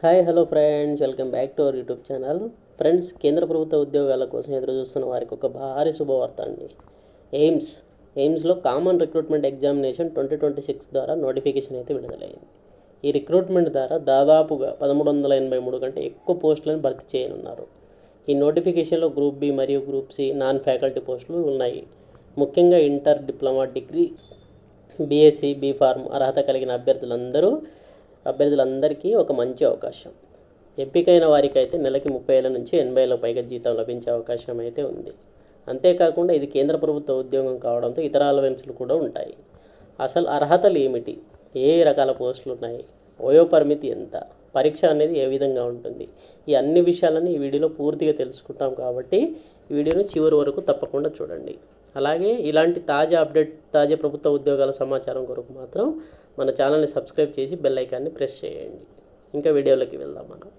Hi hello friends, welcome back to our YouTube channel. Friends, కేంద్ర ప్రభుత్వ ఉద్యోగాల కోసం ఎదురు చూస్తున్న వారికి ఒక భారీ శుభవార్త అండి. ఎయిమ్స్లో కామన్ రిక్రూట్మెంట్ ఎగ్జామినేషన్ 2026 ద్వారా నోటిఫికేషన్ అయితే విడుదలైంది. ఈ రిక్రూట్మెంట్ ద్వారా దాదాపుగా 1383 కంటే ఎక్కువ పోస్టులను భర్తీ చేయనున్నారు. ఈ నోటిఫికేషన్లో గ్రూప్ బి మరియు గ్రూప్ సి నాన్ ఫ్యాకల్టీ పోస్టులు ఉన్నాయి. ముఖ్యంగా inter, diploma, degree, BSc, B Pharm అర్హత కలిగిన అభ్యర్థులందరికీ ఒక మంచి అవకాశం. ఎంపికైన వారికి అయితే నెలకి 30,000 నుంచి 80,000 పైగా జీతం లభించే అవకాశం అయితే ఉంది. అంతేకాకుండా ఇది కేంద్ర ప్రభుత్వ ఉద్యోగం కావడంతో ఇతర అలవెన్స్లు కూడా ఉంటాయి. అసలు అర్హతలు ఏమిటి, ఏ రకాల పోస్టులు ఉన్నాయి, వయో పరిమితి ఎంత, పరీక్ష అనేది ఏ విధంగా ఉంటుంది, ఈ అన్ని విషయాలని ఈ వీడియోలో పూర్తిగా తెలుసుకుంటాం. కాబట్టి ఈ వీడియోను చివరి వరకు తప్పకుండా చూడండి. అలాగే ఇలాంటి తాజా ప్రభుత్వ ఉద్యోగాల సమాచారం కొరకు మాత్రం మన ఛానల్ని సబ్స్క్రైబ్ చేసి బెల్ ఐకాన్ని ప్రెస్ చేయండి. ఇంకా వీడియోలోకి వెళ్దాం మనం.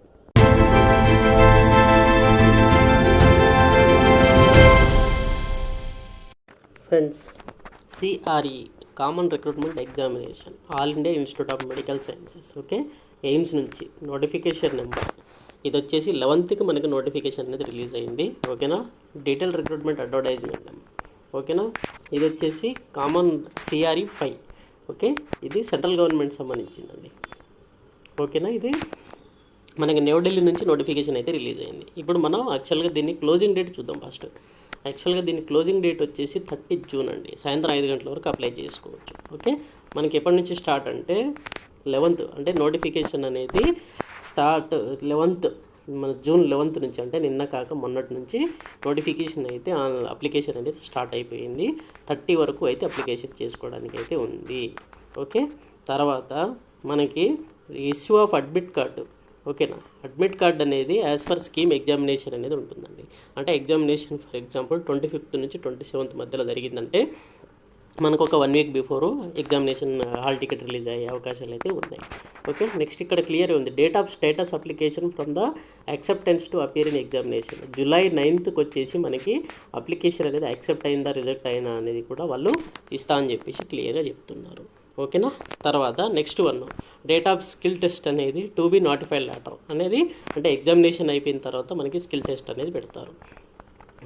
Friends, CRE common recruitment examination all India institute of medical sciences, okay, AIIMS నుంచి నోటిఫికేషన్ నెంబర్ ఇది వచ్చేసి 11కి మనకి నోటిఫికేషన్ అనేది రిలీజ్ అయింది. ఓకేనా, డీటెయిల్ రిక్రూట్మెంట్ అడ్వర్టైజ్మెంట్ నెంబర్. ఓకేనా, ఇది వచ్చేసి కామన్ సిఆర్ఈ 5. ఓకే, ఇది సెంట్రల్ గవర్నమెంట్ సంబంధించిందండి. ఓకేనా, ఇది మనకి న్యూఢిల్లీ నుంచి నోటిఫికేషన్ అయితే రిలీజ్ అయింది. ఇప్పుడు మనం యాక్చువల్గా దీన్ని క్లోజింగ్ డేట్ చూద్దాం. యాక్చువల్గా దీని క్లోజింగ్ డేట్ వచ్చేసి 30 జూన్ అండి. సాయంత్రం 5 గంటల వరకు అప్లై చేసుకోవచ్చు. ఓకే, మనకి ఎప్పటి నుంచి స్టార్ట్ అంటే 11th, అంటే నోటిఫికేషన్ అనేది స్టార్ట్ 11th, మన జూన్ 11th నుంచి, అంటే నిన్న కాక మొన్నటి నుంచి నోటిఫికేషన్ అయితే అప్లికేషన్ అనేది స్టార్ట్ అయిపోయింది. 30 వరకు అయితే అప్లికేషన్ చేసుకోవడానికి అయితే ఉంది. ఓకే, తర్వాత మనకి ఇష్యూ ఆఫ్ అడ్మిట్ కార్డు. ఓకేనా, అడ్మిట్ కార్డ్ అనేది యాజ్ పర్ స్కీమ్ ఎగ్జామినేషన్ అనేది ఉంటుందండి. అంటే ఎగ్జామినేషన్ ఫర్ ఎగ్జాంపుల్ 25th నుంచి 27th మధ్యలో జరిగిందంటే మనకు ఒక 1 week before examination hall ticket release అయ్యే అవకాశాలు అయితే ఉన్నాయి. ఓకే, నెక్స్ట్ ఇక్కడ క్లియర్ ఉంది, date of status application from the acceptance to appear in examination. July 9th వచ్చేసి మనకి అప్లికేషన్ అనేది యాక్సెప్ట్ అయిందా రిజెక్ట్ అయినా అనేది కూడా వాళ్ళు ఇస్తా అని చెప్పేసి క్లియర్గా చెప్తున్నారు. ఓకేనా, తర్వాత next one, date of skill test అనేది టు బి నోటిఫైడ్ లెటర్ అనేది, అంటే ఎగ్జామినేషన్ అయిపోయిన తర్వాత మనకి స్కిల్ టెస్ట్ అనేది పెడతారు.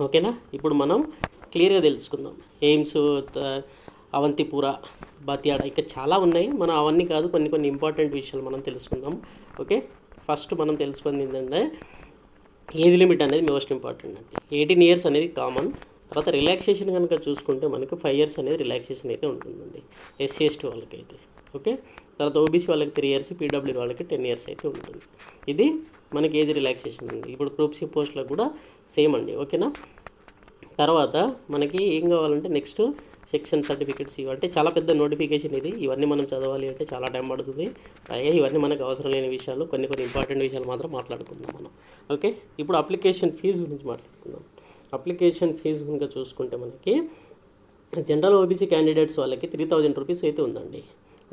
ఓకేనా, ఇప్పుడు మనం క్లియర్గా తెలుసుకుందాం. ఎయిమ్స్, అవంతిపుర, బాతియాడ, ఇంకా చాలా ఉన్నాయి. మనం అవన్నీ కాదు, కొన్ని ఇంపార్టెంట్ విషయాలు మనం తెలుసుకుందాం. ఓకే, ఫస్ట్ మనం తెలుసుకుంది ఏంటంటే ఏజ్ లిమిట్ అనేది మోస్ట్ ఇంపార్టెంట్ అండి. 18 years అనేది కామన్. తర్వాత రిలాక్సేషన్ కనుక చూసుకుంటే మనకు 5 years అనేది రిలాక్సేషన్ అయితే ఉంటుందండి ఎస్సీ ఎస్టీ వాళ్ళకైతే. ఓకే, తర్వాత ఓబీసీ వాళ్ళకి 3 years, పీడబ్ల్యూ వాళ్ళకి 10 years అయితే ఉంటుంది. ఇది మనకి ఏజ్ రిలాక్సేషన్ అండి. ఇప్పుడు గ్రూప్ సి పోస్టులకు కూడా సేమ్ అండి. ఓకేనా, తర్వాత మనకి ఏం కావాలంటే నెక్స్ట్ సెక్షన్ సర్టిఫికేట్స్ అంటే చాలా పెద్ద నోటిఫికేషన్ ఇది. ఇవన్నీ మనం చదవాలి అంటే చాలా టైం పడుతుంది. పైగా ఇవన్నీ మనకు అవసరం లేని విషయాలు, కొన్ని ఇంపార్టెంట్ విషయాలు మాత్రం మాట్లాడుకుందాం మనం. ఓకే, ఇప్పుడు అప్లికేషన్ ఫీజు గురించి మాట్లాడుకుందాం. అప్లికేషన్ ఫీజు కనుక చూసుకుంటే మనకి జనరల్ ఓబీసీ క్యాండిడేట్స్ వాళ్ళకి 3,000 రూపీస్ అయితే ఉందండి.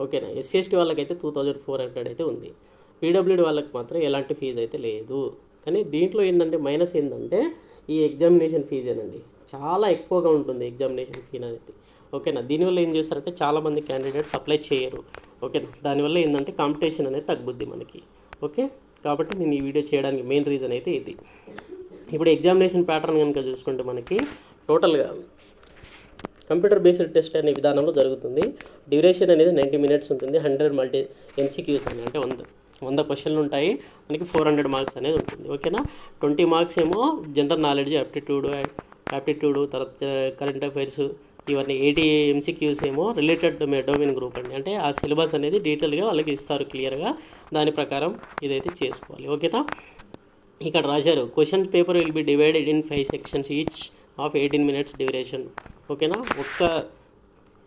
ఓకేనా, ఎస్సీ ఎస్టీ వాళ్ళకైతే 2,400 అయితే ఉంది. పీడబ్ల్యూడీ వాళ్ళకి మాత్రం ఎలాంటి ఫీజు అయితే లేదు. కానీ దీంట్లో ఏంటంటే మైనస్ ఏంటంటే ఈ ఎగ్జామినేషన్ ఫీజేనండి, చాలా ఎక్కువగా ఉంటుంది ఎగ్జామినేషన్ ఫీ అనేది. ఓకేనా, దీనివల్ల ఏం చేస్తారంటే చాలామంది క్యాండిడేట్స్ అప్లై చేయరు. ఓకేనా, దానివల్ల ఏంటంటే కాంపిటీషన్ అనేది తగ్గుద్ది మనకి. ఓకే, కాబట్టి నేను ఈ వీడియో చేయడానికి మెయిన్ రీజన్ అయితే ఇది. ఇప్పుడు ఎగ్జామినేషన్ ప్యాటర్న్ కనుక చూసుకుంటే మనకి టోటల్గా కంప్యూటర్ బేస్డ్ టెస్ట్ అనే విధానంలో జరుగుతుంది. డ్యూరేషన్ అనేది 90 minutes ఉంటుంది. 100 మల్టీ MCQs అని, అంటే 100 క్వశ్చన్లు ఉంటాయి. మనకి 400 మార్క్స్ అనేది ఉంటుంది. ఓకేనా, 20 మార్క్స్ ఏమో జనరల్ నాలెడ్జ్, యాప్టిట్యూడ్, తర్వాత కరెంట్ అఫైర్స్, ఇవన్నీ 80 MCQs ఏమో రిలేటెడ్ డొమైన్ గ్రూప్ అండి. అంటే ఆ సిలబస్ అనేది డీటెయిల్గా వాళ్ళకి ఇస్తారు క్లియర్గా, దాని ప్రకారం ఇదైతే చేసుకోవాలి. ఓకేనా, ఇక్కడ రాశారు question paper will be divided in 5 sections each of 18 minutes duration. ఓకేనా, ఒక్క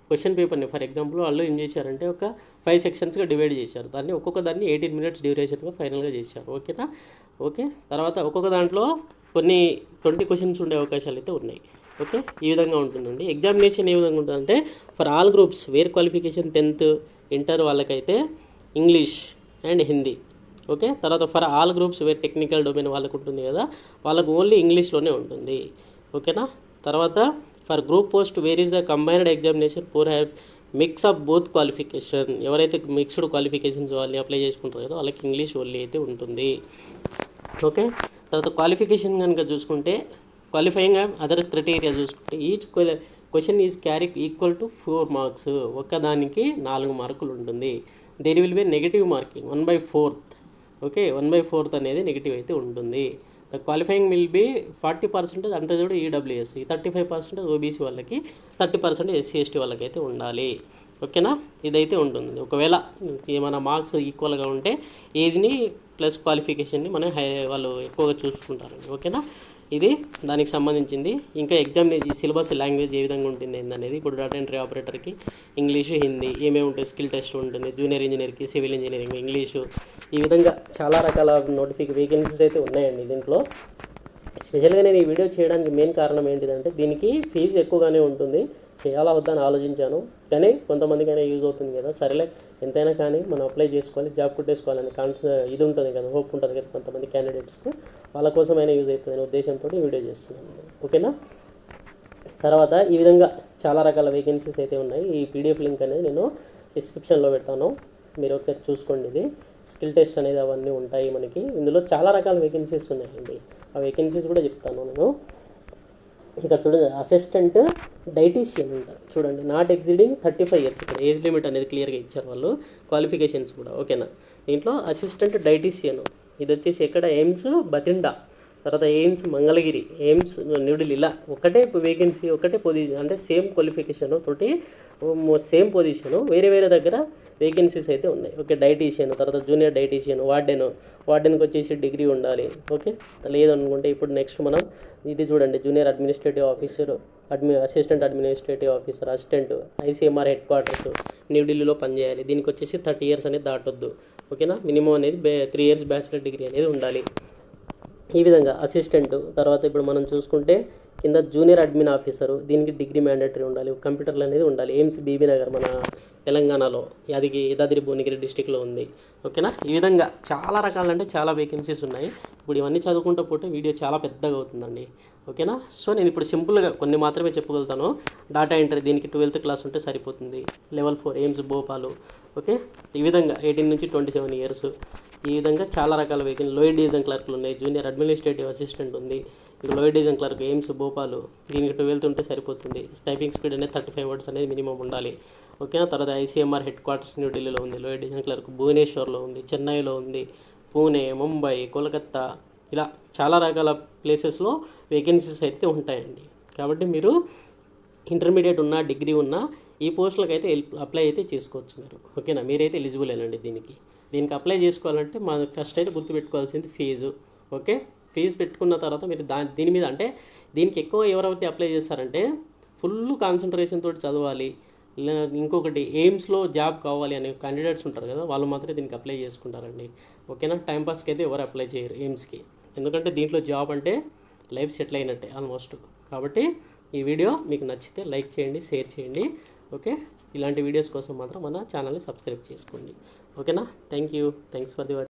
క్వశ్చన్ పేపర్ని ఫర్ ఎగ్జాంపుల్ వాళ్ళు ఏం చేశారంటే ఒక 5 sectionsగా డివైడ్ చేశారు. దాన్ని ఒక్కొక్క దాన్ని 18 minutes డ్యూరేషన్గా ఫైనల్గా చేశారు. ఓకేనా, ఓకే, తర్వాత ఒక్కొక్క దాంట్లో కొన్ని 20 questions ఉండే అవకాశాలు అయితే ఉన్నాయి. ఓకే, ఈ విధంగా ఉంటుందండి. ఎగ్జామినేషన్ ఏ విధంగా ఉంటుందంటే for all groups where qualification 10th, inter వాళ్ళకైతే ఇంగ్లీష్ అండ్ హిందీ. ఓకే, తర్వాత for all groups where technical domain వాళ్ళకు ఉంటుంది కదా, వాళ్ళకు ఓన్లీ ఇంగ్లీష్లోనే ఉంటుంది. ఓకేనా, తర్వాత for group post where is the combined examination mix of both qualification. ఎవరైతే మిక్స్డ్ క్వాలిఫికేషన్స్ వాళ్ళని అప్లై చేసుకుంటారో కదా వాళ్ళకి ఇంగ్లీష్ ఓన్లీ అయితే ఉంటుంది. ఓకే, తర్వాత క్వాలిఫికేషన్ కనుక చూసుకుంటే క్వాలిఫైయింగ్ అదర్ క్రైటీరియా చూసుకుంటే each question is carry equal to 4 marks. ఒక్కదానికి 4 మార్కులు ఉంటుంది. There will be negative marking 1/4. Okay, 1/4 అనేది నెగిటివ్ అయితే ఉంటుంది. ద క్వాలిఫైయింగ్ విల్ బి 40% అంటే కూడా ఈడబ్ల్యూఎస్, 35% ఓబీసీ వాళ్ళకి, 30% ఎస్సీ ఎస్టీ వాళ్ళకి అయితే ఉండాలి. ఓకేనా, ఇదైతే ఉంటుంది. ఒకవేళ ఏమైనా మార్క్స్ ఈక్వల్గా ఉంటే ఏజ్ని ప్లస్ క్వాలిఫికేషన్ని వాళ్ళు ఎక్కువగా చూసుకుంటారండి. ఓకేనా, ఇది దానికి సంబంధించింది. ఇంకా ఎగ్జామ్ సిలబస్ లాంగ్వేజ్ ఏ విధంగా ఉంటుంది ఏందనేది ఇప్పుడు డేటా ఎంట్రీ ఆపరేటర్కి ఇంగ్లీషు, హిందీ ఏమేమి ఉంటాయి, స్కిల్ టెస్ట్ ఉంటుంది. జూనియర్ ఇంజనీర్కి, సివిల్ ఇంజనీరింగ్ ఇంగ్లీషు, ఈ విధంగా చాలా రకాల వేకెన్సీస్ అయితే ఉన్నాయండి దీంట్లో. స్పెషల్గా నేను ఈ వీడియో చేయడానికి మెయిన్ కారణం ఏంటిదంటే దీనికి ఫీజు ఎక్కువగానే ఉంటుంది. చేయాలా వద్దని ఆలోచించాను, కానీ కొంతమందికైనా యూజ్ అవుతుంది కదా, సరేలే ఎంతైనా కానీ మనం అప్లై చేసుకోవాలి, జాబ్ కొట్టేసుకోవాలని ఇది ఉంటుంది కదా, హోప్ ఉంటుంది కదా కొంతమంది క్యాండిడేట్స్కు, వాళ్ళ కోసమైనా యూజ్ అవుతుందనే ఉద్దేశంతో వీడియో చేస్తున్నాను. ఓకేనా, తర్వాత ఈ విధంగా చాలా రకాల వేకెన్సీస్ అయితే ఉన్నాయి. ఈ పీడిఎఫ్ లింక్ అనేది నేను డిస్క్రిప్షన్లో పెడతాను, మీరు ఒకసారి చూసుకోండి. ఇది స్కిల్ టెస్ట్ అనేది అవన్నీ ఉంటాయి మనకి. ఇందులో చాలా రకాల వేకెన్సీస్ ఉన్నాయండి, ఆ వేకెన్సీస్ కూడా చెప్తాను నేను. ఇక్కడ చూడండి, అసిస్టెంట్ డైటీషియన్ ఉంటారు చూడండి, నాట్ ఎక్సీడింగ్ 35 years. ఇక్కడ ఏజ్ లిమిట్ అనేది క్లియర్గా ఇచ్చారు వాళ్ళు, క్వాలిఫికేషన్స్ కూడా. ఓకేనా, దీంట్లో అసిస్టెంట్ డైటీషియన్ ఇది వచ్చేసి ఎక్కడ, ఎయిమ్స్ బతిండా, తర్వాత ఎయిమ్స్ మంగళగిరి, ఎయిమ్స్ న్యూఢిల్లీ. ఇలా ఒకటే వేకెన్సీ, ఒకటే పొజిషన్, అంటే సేమ్ క్వాలిఫికేషన్ తోటి సేమ్ పొజిషను, వేరే వేరే దగ్గర వేకెన్సీస్ అయితే ఉన్నాయి. ఓకే, డైటీషియన్, తర్వాత జూనియర్ డైటీషియన్, వార్డెన్కి వచ్చేసి డిగ్రీ ఉండాలి. ఓకే, లేదనుకుంటే ఇప్పుడు నెక్స్ట్ మనం ఇది చూడండి, junior administrative officer, assistant administrative officer, assistant, ICMR head quarters న్యూఢిల్లీలో పనిచేయాలి. దీనికి వచ్చేసి 30 years అనేది దాటొద్దు. ఓకేనా, మినిమం అనేది 3 years బ్యాచిలర్ డిగ్రీ అనేది ఉండాలి. ఈ విధంగా అసిస్టెంట్. తర్వాత ఇప్పుడు మనం చూసుకుంటే కింద జూనియర్ అడ్మిన్ ఆఫీసరు, దీనికి డిగ్రీ మ్యాండేటరీ ఉండాలి, కంప్యూటర్లు అనేది ఉండాలి. ఎయిమ్స్ బీబీ నగర్ మన తెలంగాణలో, యాదాద్రి భువనగిరి డిస్టిక్లో ఉంది. ఓకేనా, ఈ విధంగా చాలా రకాలంటే చాలా వేకెన్సీస్ ఉన్నాయి. ఇప్పుడు ఇవన్నీ చదువుకుంటూ పోతే వీడియో చాలా పెద్దగా అవుతుందండి. ఓకేనా, సో నేను ఇప్పుడు సింపుల్గా కొన్ని మాత్రమే చెప్పగలుగుతాను. డేటా ఎంట్రీ దీనికి 12th క్లాస్ ఉంటే సరిపోతుంది. Level 4 AIIMS Bhopal. ఓకే, ఈ విధంగా 18 నుంచి 27 years. ఈ విధంగా చాలా రకాల లోయర్ డివిజన్ క్లర్క్లు ఉన్నాయి. జూనియర్ అడ్మినిస్ట్రేటివ్ అసిస్టెంట్ ఉంది. ఇక lower division clerk AIIMS Bhopal, దీనికి 12th ఉంటే సరిపోతుంది. టైపింగ్ స్పీడ్ అనేది 35 words అనేది మినిమం ఉండాలి. ఓకేనా, తర్వాత ఐసీఎంఆర్ హెడ్ క్వార్టర్స్ న్యూఢిల్లీలో ఉంది. లోయర్ డివిజన్ క్లర్క్ భువనేశ్వర్లో ఉంది, చెన్నైలో ఉంది, పూణే, ముంబై, కోల్కత్తా, ఇలా చాలా రకాల ప్లేసెస్లో వేకెన్సీస్ అయితే ఉంటాయండి. కాబట్టి మీరు ఇంటర్మీడియట్ ఉన్నా, డిగ్రీ ఉన్నా ఈ పోస్టులకు అయితే అప్లై అయితే చేసుకోవచ్చు మీరు. ఓకేనా, మీరైతే ఎలిజిబులేనండి దీనికి అప్లై చేసుకోవాలంటే ఫస్ట్ అయితే గుర్తుపెట్టుకోవాల్సింది ఫీజు. ఓకే, ఫీజు పెట్టుకున్న తర్వాత మీరు దీని మీద, అంటే దీనికి ఎక్కువ ఎవరైతే అప్లై చేస్తారంటే ఫుల్ కాన్సన్ట్రేషన్ తోటి చదవాలి. ఇంకొకటి ఎయిమ్స్లో జాబ్ కావాలి అనే క్యాండిడేట్స్ ఉంటారు కదా, వాళ్ళు మాత్రమే దీనికి అప్లై చేసుకుంటారండి. ఓకేనా, టైంపాస్కి అయితే ఎవరు అప్లై చేయరు ఎయిమ్స్కి, ఎందుకంటే దీంట్లో జాబ్ అంటే లైఫ్ సెటిల్ అయినట్టే ఆల్మోస్ట్. కాబట్టి ఈ వీడియో మీకు నచ్చితే లైక్ చేయండి, షేర్ చేయండి. ఓకే, ఇలాంటి వీడియోస్ కోసం మాత్రం మన ఛానల్ని సబ్స్క్రైబ్ చేసుకోండి. ఓకేనా, thank you, thanks for the watching.